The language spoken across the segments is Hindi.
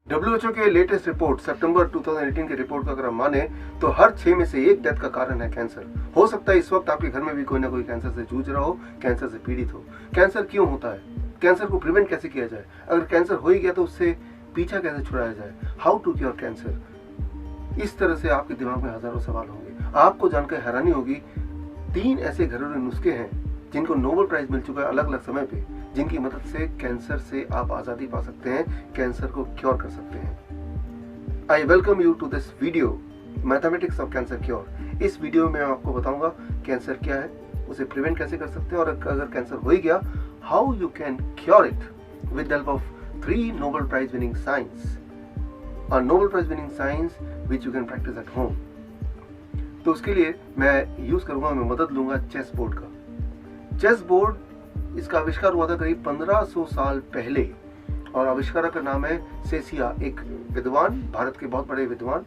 WHO के लेटेस्ट रिपोर्ट सितंबर 2018 के रिपोर्ट का अगर हम माने तो हर 6 में से 1 डेथ का कारण है कैंसर। हो सकता है इस वक्त आपके घर में भी कोई ना कोई कैंसर से जूझ रहा हो, कैंसर से पीड़ित हो। कैंसर क्यों होता है, कैंसर को प्रिवेंट कैसे किया जाए, अगर कैंसर हो ही गया तो उससे पीछा कैसे छुड़ाया जाए, हाउ टू क्योर कैंसर। इस तरह से आपके दिमाग में हजारों सवाल होंगे। आपको जानकर हैरानी होगी 3 ऐसे घरेलू नुस्खे हैं जिनको नोबेल प्राइज मिल चुका है अलग अलग समय पे, जिनकी मदद से कैंसर से आप आजादी पा सकते हैं, कैंसर को क्योर कर सकते हैं। I welcome you to this video mathematics of cancer cure. इस वीडियो में मैं आपको बताऊंगा कैंसर क्या है, उसे प्रिवेंट कैसे कर सकते हैं, और अगर कैंसर हो ही गया how you can cure it with help of 3 Nobel prize winning science, और Nobel prize winning science which you can practice at home. तो उसके लिए मैं यूज करूंगा, मैं मदद लूंगा चेस बोर्ड का। चेस बोर्ड इसका आविष्कार हुआ था करीब 1500 साल पहले, और आविष्कारक का नाम है सेसिया, एक विद्वान, भारत के बहुत बड़े विद्वान।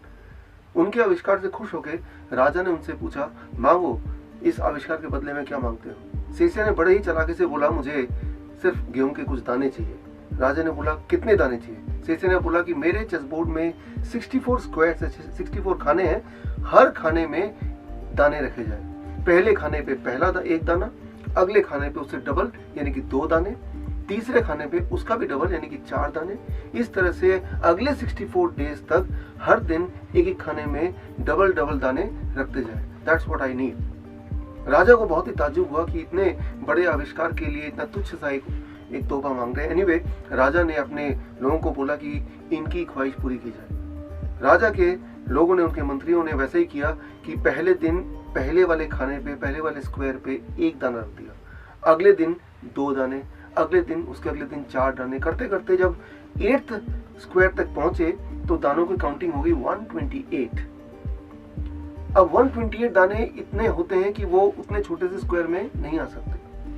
उनके आविष्कार से खुश होकर राजा ने उनसे पूछा, मांगो, इस आविष्कार के बदले में क्या मांगते हो। सेसिया ने बड़े ही चालाकी से बोला, मुझे सिर्फ गेहूं के कुछ दाने चाहिए। राजा ने बोला, कितने दाने चाहिए। सेसिया ने बोला कि मेरे चेस बोर्ड में 64 स्क्वायर से 64 खाने हैं, हर खाने में दाने रखे जाए। पहले खाने पे पहला एक दाना, अगले खाने पे उससे डबल यानी कि 2 दाने, तीसरे खाने पे उसका भी डबल यानी कि 4 दाने। इस तरह से अगले 64 डेज तक हर दिन एक खाने में डबल डबल दाने रखते जाए। That's what I need. राजा को बहुत ही ताज्जुब हुआ कि इतने बड़े आविष्कार के लिए इतना तुच्छ सा एक तोहफा मांग रहे हैं। एनीवे, राजा ने अपने लोगों को बोला कि इनकी ख्वाहिश पूरी की जाए। राजा के लोगों ने, उनके मंत्रियों ने वैसे ही किया कि पहले दिन पहले वाले खाने पे, पहले वाले स्क्वायर पे 1 दाना रख दिया, अगले दिन 2 दाने, अगले दिन, उसके अगले दिन 4 दाने। करते करते जब 8th स्क्वायर तक पहुंचे तो दानों की काउंटिंग हो गई 128। अब 128 दाने इतने होते हैं कि वो उतने छोटे से स्क्वायर में नहीं आ सकते।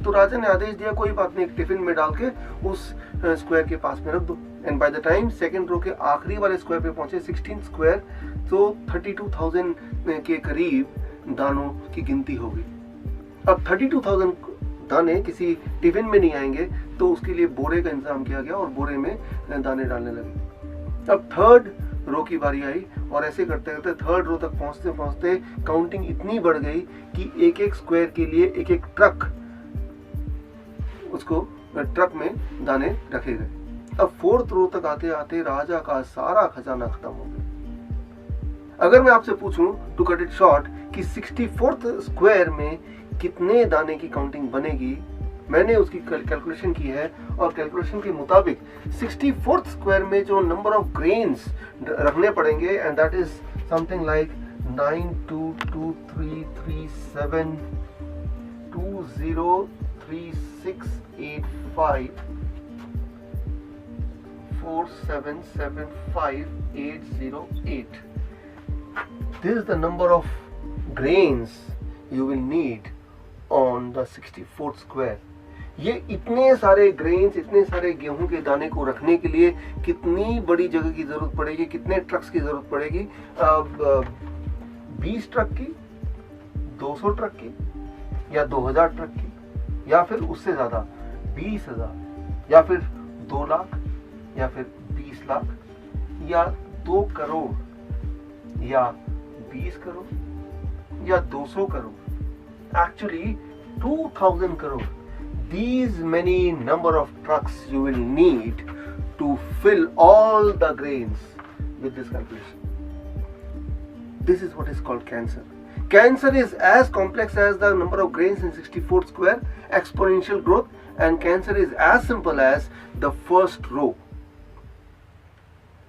तो राजा ने आदेश दिया, कोई बात नहीं, एक टिफिन में डाल के उस स्क्वायर के पास में रख दो। And by the time second row के आखिरी वाले स्क्वायर पे पहुंचे, 16 स्क्वायर, तो 32,000 के करीब दानों की गिनती हो गई। अब 32,000 दाने किसी टिफिन में नहीं आएंगे, तो उसके लिए बोरे का इंतजाम किया गया और बोरे में दाने डालने लगे। अब 3rd रो की बारी आई, और ऐसे करते करते 3rd रो तक पहुंचते पहुंचते काउंटिंग इतनी बढ़ गई कि एक एक स्क्वायर के लिए एक एक ट्रक, उसको ट्रक में दाने रखे गए। अब 4th रो तक आते आते राजा का सारा खजाना खत्म हो गया। अगर मैं आपसे पूछूं टू कट इट शॉर्ट कि 64th स्क्वायर में कितने दाने की काउंटिंग बनेगी, मैंने उसकी कैलकुलेशन की है, और कैलकुलेशन के मुताबिक 64th स्क्वायर में जो नंबर ऑफ ग्रेन्स रखने पड़ेंगे, and that is something like 922337 203685 4775808. This is the number of grains you will need on the 64th square. ये इतने सारे ग्रेन्स, इतने सारे गेहूं के दाने को रखने के लिए कितनी बड़ी जगह की जरूरत पड़ेगी, कितने ट्रक्स की जरूरत पड़ेगी। 20 ट्रक की, 200 ट्रक की, या 2000 ट्रक की, या फिर उससे ज्यादा 20,000, या फिर 2 लाख, या फिर 20 लाख, या 2 करोड़, या 20 करोड़, या 200 crore, actually 2000 crore. These many number of trucks you will need to fill all the grains with this calculation. This is what is called cancer. Cancer is as complex as the number of grains in 64th square, exponential growth, and cancer is as simple as the first row.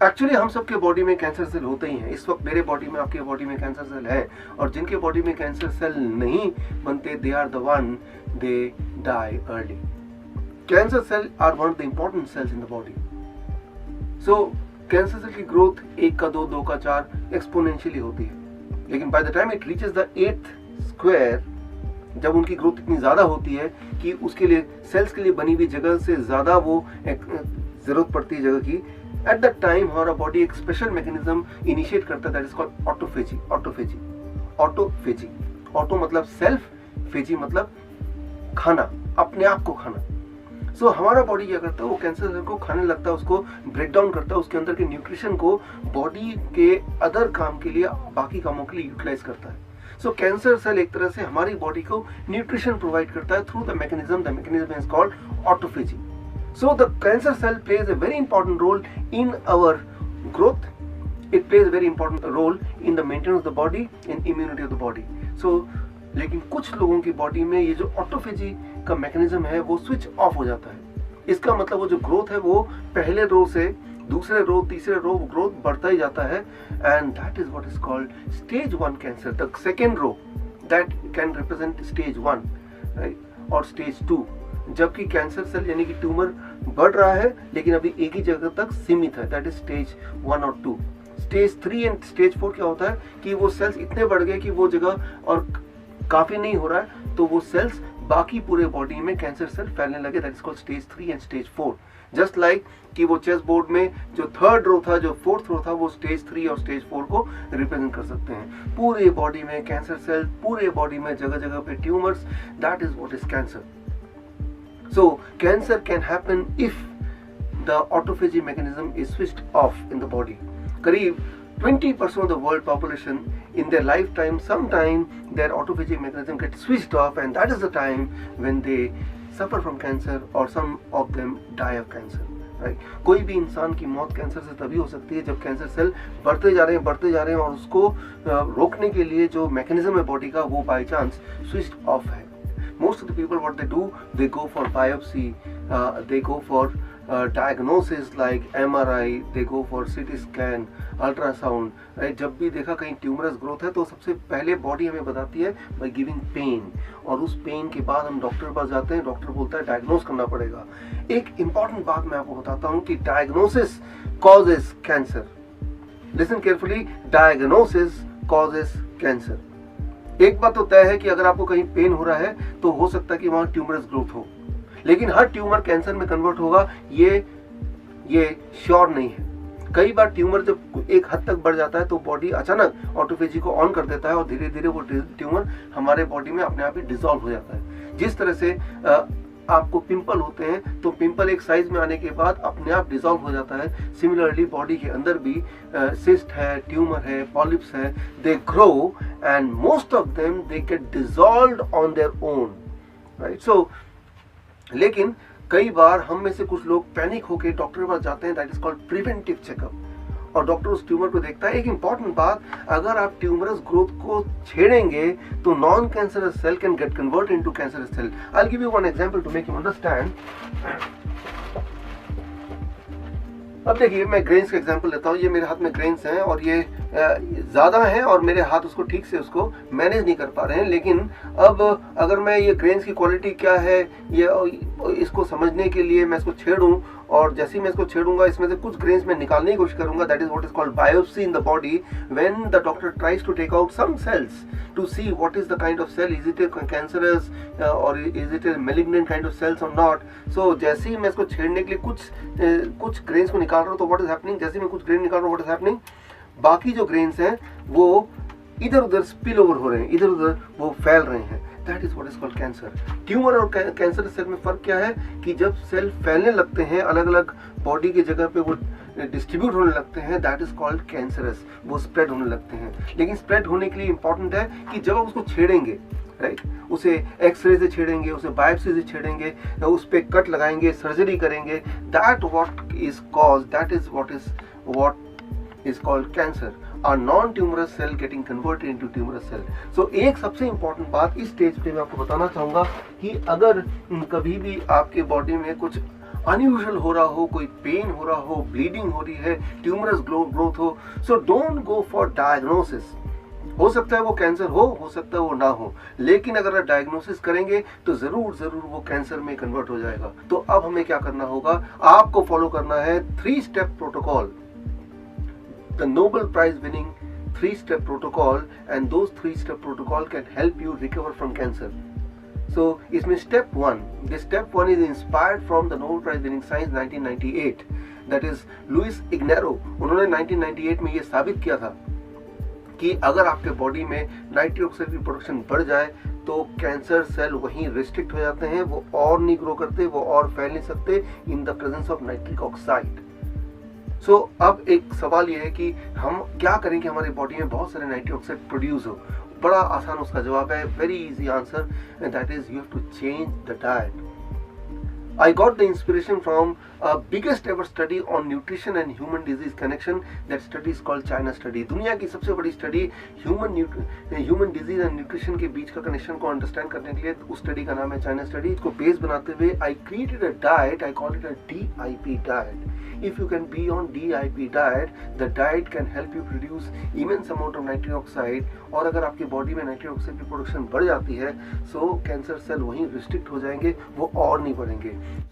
Actually हम सबके बॉडी में कैंसर सेल होते ही हैं। इस वक्त मेरे बॉडी में, आपके बॉडी में कैंसर सेल है, और जिनके बॉडी में कैंसर सेल नहीं बनते, they are the one, they die early. Cancer cell are one of the important cells in the body. So cancer cell की ग्रोथ 1 का 2, 2 का 4 एक्सपोनेंशियली होती है, लेकिन bye the time it reaches the 8th square, जब उनकी ग्रोथ इतनी ज्यादा होती है कि उसके लिए, सेल्स के लिए बनी हुई जगह से ज्यादा वो जरूरत पड़ती है जगह की, एट द टाइम हमारा बॉडी एक स्पेशल मैकेनिज्म इनिशिएट करता है, that is called autophagy. Auto मतलब सेल्फ, फेजी मतलब खाना, अपने आप को खाना। सो हमारा बॉडी क्या करता है, वो कैंसर सेल को खाने लगता है, उसको ब्रेक डाउन करता है, उसके अंदर के न्यूट्रिशन को बॉडी के अदर काम के लिए, बाकी कामों के लिए यूटिलाइज करता है। सो कैंसर सेल एक तरह से हमारी बॉडी को न्यूट्रिशन प्रोवाइड करता है through the mechanism is called autophagy. So the cancer cell plays a very important role in our growth, it plays a very important role in the maintenance of the body, in immunity of the body. So लेकिन कुछ लोगों की बॉडी में ये जो ऑटोफेजी का मैकेनिज्म है वो स्विच ऑफ हो जाता है। इसका मतलब वो जो ग्रोथ है वो पहले रो से दूसरे रो तीसरे रो ग्रोथ बढ़ता ही जाता है, and that is what is called stage 1 cancer. The second row that can represent stage 1, right, और स्टेज 2, जबकि कैंसर सेल यानी कि ट्यूमर बढ़ रहा है लेकिन अभी एक ही जगह तक सीमित है, दैट इज स्टेज 1 और 2। स्टेज 3 एंड स्टेज 4 क्या होता है कि वो सेल्स इतने बढ़ गए कि वो जगह और काफी नहीं हो रहा है, तो वो सेल्स बाकी पूरे बॉडी में कैंसर सेल फैलने लगे, that is called stage 3 and stage 4। Just like कि वो चेस बोर्ड में जो थर्ड रो था, जो फोर्थ रो था, वो स्टेज 3 और स्टेज 4 को रिप्रेजेंट कर सकते हैं। पूरे बॉडी में कैंसर सेल, पूरे बॉडी में जगह जगह पे tumours, that is what is cancer. So cancer can happen if the autophagy mechanism is switched off in the body. करीब 20% of the world population in their lifetime, sometime their autophagic mechanism gets switched off, and that is the time when they suffer from cancer or some of them die of cancer, right? कोई भी इंसान की मौत कैंसर से तभी हो सकती है जब कैंसर सेल बढ़ते जा रहे हैं और उसको रोकने के लिए जो मैकेनिज्म है बॉडी का वो बाय चांस स्विच्ड ऑफ है। Most of the people, what they do, they go for biopsy, they go for diagnosis like MRI, they go for CT scan, ultrasound, right? जब भी देखा कहीं ट्यूमरस ग्रोथ है तो सबसे पहले बॉडी हमें बताती है by giving pain, और उस पेन के बाद हम डॉक्टर के पास जाते हैं, डॉक्टर बोलता है डायग्नोस करना पड़ेगा। एक इंपॉर्टेंट बात मैं आपको बताता हूँ कि diagnosis causes cancer. Listen carefully, diagnosis causes cancer. एक बात तो तय है कि अगर आपको कहीं पेन हो रहा है तो हो सकता है कि वहां ट्यूमरस ग्रोथ हो, लेकिन हर ट्यूमर कैंसर में कन्वर्ट होगा ये श्योर नहीं है। कई बार ट्यूमर जब एक हद तक बढ़ जाता है तो बॉडी अचानक ऑटोफेजी को ऑन कर देता है और धीरे धीरे वो ट्यूमर हमारे बॉडी में अपने आप ही डिसॉल्व हो जाता है। जिस तरह से आपको पिंपल होते हैं तो पिंपल एक साइज में आने के बाद अपने आप डिसॉल्व हो जाता है, सिमिलरली बॉडी के अंदर भी सिस्ट है, ट्यूमर है, पॉलिप्स है, they grow and most of them they get dissolved on their own, right. So लेकिन कई बार हम में से कुछ लोग पैनिक होकर डॉक्टर के पास जाते हैं, that is called preventive checkup, और डॉक्टर उस ट्यूमर को देखता है। एक इंपॉर्टेंट बात, अगर आप ट्यूमरस ग्रोथ को छेड़ेंगे तो non cancerous cell can get convert into cancerous cell. I will give you one example to make you understand. अब देखिए, मैं ग्रेन्स का एग्जांपल लेता हूँ। ये मेरे हाथ में ग्रेन्स हैं और ये ज़्यादा हैं और मेरे हाथ उसको ठीक से उसको मैनेज नहीं कर पा रहे हैं, लेकिन अब अगर मैं ये ग्रेन्स की क्वालिटी क्या है ये इसको समझने के लिए मैं इसको छेड़ूं, और जैसे ही मैं इसको छेड़ूंगा इसमें से कुछ ग्रेन्स में निकालने की कोशिश करूंगा, that is what is called biopsy in the body, when the doctor tries to take out some cells to see what is the kind of cell, is it a cancerous or is it a malignant kind of cells or not. So जैसे ही मैं इसको छेड़ने के लिए कुछ ग्रेन्स को निकाल रहा हूँ तो व्हाट इज हैपनिंग, जैसे ही मैं कुछ ग्रेन निकाल रहा हूँ व्हाट इज हैपनिंग, बाकी जो ग्रेन्स हैं वो इधर उधर स्पिल ओवर हो रहे हैं, इधर उधर वो फैल रहे हैं, that is what is called cancer. Tumour और कैंसर सेल में फर्क क्या है कि जब सेल फैलने लगते हैं, अलग अलग बॉडी की जगह पे वो डिस्ट्रीब्यूट होने लगते हैं, दैट इज कॉल्ड कैंसरस, वो स्प्रेड होने लगते हैं। लेकिन स्प्रेड होने के लिए इंपॉर्टेंट है कि जब आप उसको छेड़ेंगे, राइट, उसे एक्सरे से छेड़ेंगे, उसे बायोप्सी से छेड़ेंगे, उस पर कट लगाएंगे, सर्जरी करेंगे, that what is cause, that is what is called cancer, a non-tumorous cell getting converted into tumorous cell. So एक सबसे important बात इस स्टेज पे मैं आपको बताना चाहूँगा कि अगर कभी भी आपके बॉडी में कुछ अनयूजुअल हो रहा हो, कोई पेन हो रहा हो, ब्लीडिंग हो रही है, ट्यूमरस ग्रोथ हो, so don't go for diagnosis. हो सकता है वो कैंसर हो सकता है वो ना हो, लेकिन अगर आप डायग्नोसिस करेंगे तो जरूर वो कैंसर में कन्वर्ट हो जाएगा। तो अब हमें क्या करना होगा, आपको फॉलो करना है 3-step protocol, the Nobel Prize winning 3-step protocol, and those 3-step protocol can help you recover from cancer. So इसमें step 1, this step 1 is inspired from the Nobel Prize winning science 1998, that is Luis Ignarro। उन्होंने 1998 में ये साबित किया था कि अगर आपके बॉडी में नाइट्रिक ऑक्साइड की प्रोडक्शन बढ़ जाए तो कैंसर सेल वहीं रिस्ट्रिक्ट हो जाते हैं, वो और नहीं ग्रो करते, वो और फैल नहीं सकते in the presence of nitric oxide. So अब एक सवाल ये है कि हम क्या करें कि हमारी बॉडी में बहुत सारे नाइट्रिक ऑक्साइड प्रोड्यूस हो। बड़ा आसान उसका जवाब है, very easy answer, and that is you have to change the diet. I got the inspiration from a biggest ever study on nutrition and human disease connection. That study is called China study. दुनिया की सबसे बड़ी study human disease and nutrition के बीच का कनेक्शन को अंडरस्टैंड करने के लिए उस स्टडी का नाम है चाइना स्टडी। इसको बेस बनाते हुए I created a diet, I call it a DIP diet. If you can be on DIP diet, the diet can help you produce immense amount of nitric oxide. और अगर आपकी बॉडी में नाइट्रिक ऑक्साइड की प्रोडक्शन बढ़ जाती है, सो कैंसर सेल वहीं रिस्ट्रिक्ट हो जाएंगे, वो और नहीं बढ़ेंगे।